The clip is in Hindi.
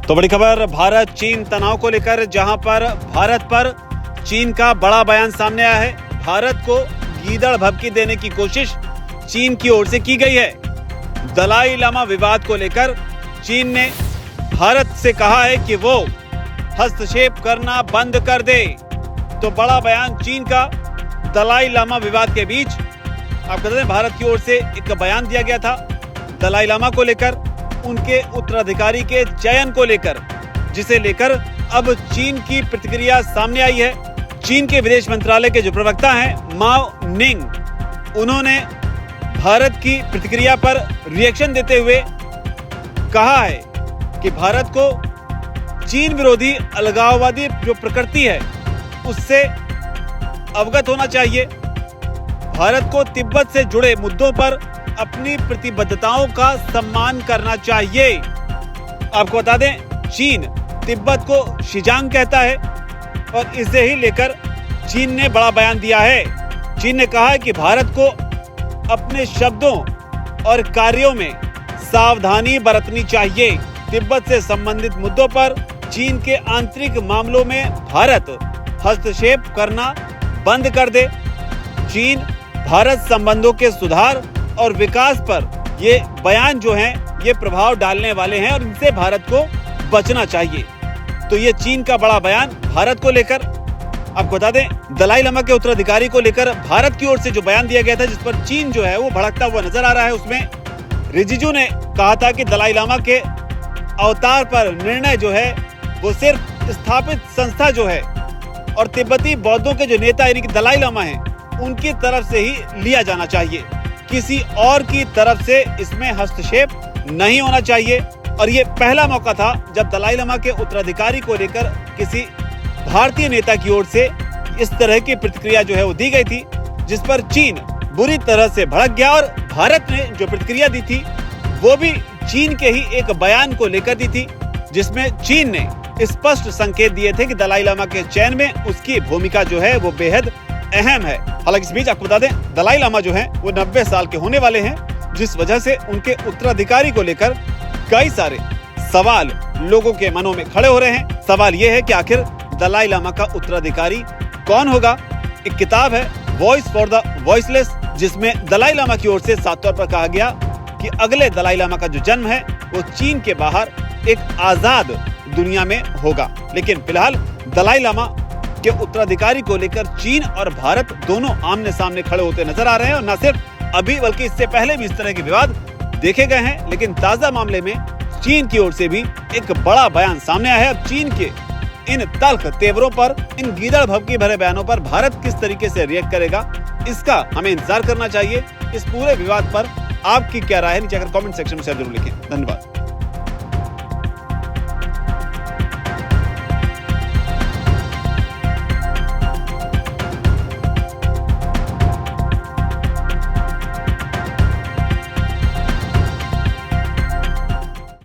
तो बड़ी खबर भारत चीन तनाव को लेकर, जहां पर भारत पर चीन का बड़ा बयान सामने आया है। भारत को गीदड़ भभकी देने की कोशिश चीन की ओर से की गई है। दलाई लामा विवाद को लेकर चीन ने भारत से कहा है कि वो हस्तक्षेप करना बंद कर दे। तो बड़ा बयान चीन का दलाई लामा विवाद के बीच। आप बता दें, भारत की ओर से एक बयान दिया गया था दलाई लामा को लेकर, उनके उत्तराधिकारी के चयन को लेकर, जिसे लेकर अब चीन की प्रतिक्रिया सामने आई है। चीन के विदेश मंत्रालय के जो प्रवक्ता हैं माओ निंग, उन्होंने भारत की प्रतिक्रिया पर रिएक्शन देते हुए कहा है कि भारत को चीन विरोधी अलगाववादी जो प्रकृति है उससे अवगत होना चाहिए। भारत को तिब्बत से जुड़े मुद्दों पर अपनी प्रतिबद्धताओं का सम्मान करना चाहिए। आपको बता दें, चीन तिब्बत को शिजांग कहता है और इसे ही लेकर चीन ने बड़ा बयान दिया है। चीन ने कहा है कि भारत को अपने शब्दों और कार्यों में सावधानी बरतनी चाहिए। तिब्बत से संबंधित मुद्दों पर चीन के आंतरिक मामलों में भारत हस्तक्षेप करना बंद कर दे। चीन भारत संबंधों के सुधार और विकास पर ये बयान जो हैं ये प्रभाव डालने वाले हैं और इनसे भारत को बचना चाहिए। तो ये चीन का बड़ा बयान भारत को लेकर। आपको बता दें, दलाई लामा के उत्तराधिकारी को लेकर भारत की ओर से जो बयान दिया गया था, जिस पर चीन जो है वो भड़कता हुआ नजर आ रहा है, उसमें रिजिजू ने कहा था कि दलाई लामा के अवतार पर निर्णय जो है वो सिर्फ स्थापित संस्था जो है और तिब्बती बौद्धों के जो नेता यानी कि दलाई लामा हैं उनकी तरफ से ही लिया जाना चाहिए। किसी और की तरफ से इसमें हस्तक्षेप नहीं होना चाहिए। और ये पहला मौका था जब दलाई लामा के उत्तराधिकारी को लेकर किसी भारतीय नेता की ओर से इस तरह की प्रतिक्रिया जो है वो दी गई थी, जिस पर चीन बुरी तरह से भड़क गया। और भारत ने जो प्रतिक्रिया दी थी वो भी चीन के ही एक बयान को लेकर दी थी, जिसमें चीन ने स्पष्ट संकेत दिए थे कि दलाई लामा के चयन में उसकी भूमिका जो है वो बेहद अहम है। हालांकि इस बीच आपको बता दें, दलाई लामा जो हैं वो 90 साल के होने वाले हैं, जिस वजह से उनके उत्तराधिकारी को लेकर कई सारे सवाल लोगों के मनों में खड़े हो रहे हैं। सवाल ये है कि आखिर दलाई लामा का उत्तराधिकारी कौन होगा। एक किताब है वॉइस फॉर द वॉइसलेस, जिसमें दलाई लामा की ओर से साफ तौर पर कहा गया कि अगले दलाई लामा का जो जन्म है वो चीन के बाहर एक आजाद दुनिया में होगा। लेकिन फिलहाल दलाई लामा के उत्तराधिकारी को लेकर चीन और भारत दोनों आमने सामने खड़े होते नजर आ रहे हैं। और न सिर्फ अभी बल्कि इससे पहले भी इस तरह के विवाद देखे गए हैं। लेकिन ताजा मामले में चीन की ओर से भी एक बड़ा बयान सामने आया है। अब चीन के इन तल्ख तेवरों पर, इन गीदड़ भभकी भरे बयानों पर भारत किस तरीके से रिएक्ट करेगा, इसका हमें इंतजार करना चाहिए। इस पूरे विवाद पर आपकी क्या राय है, नीचे अगर कमेंट सेक्शन में जरूर लिखें। धन्यवाद।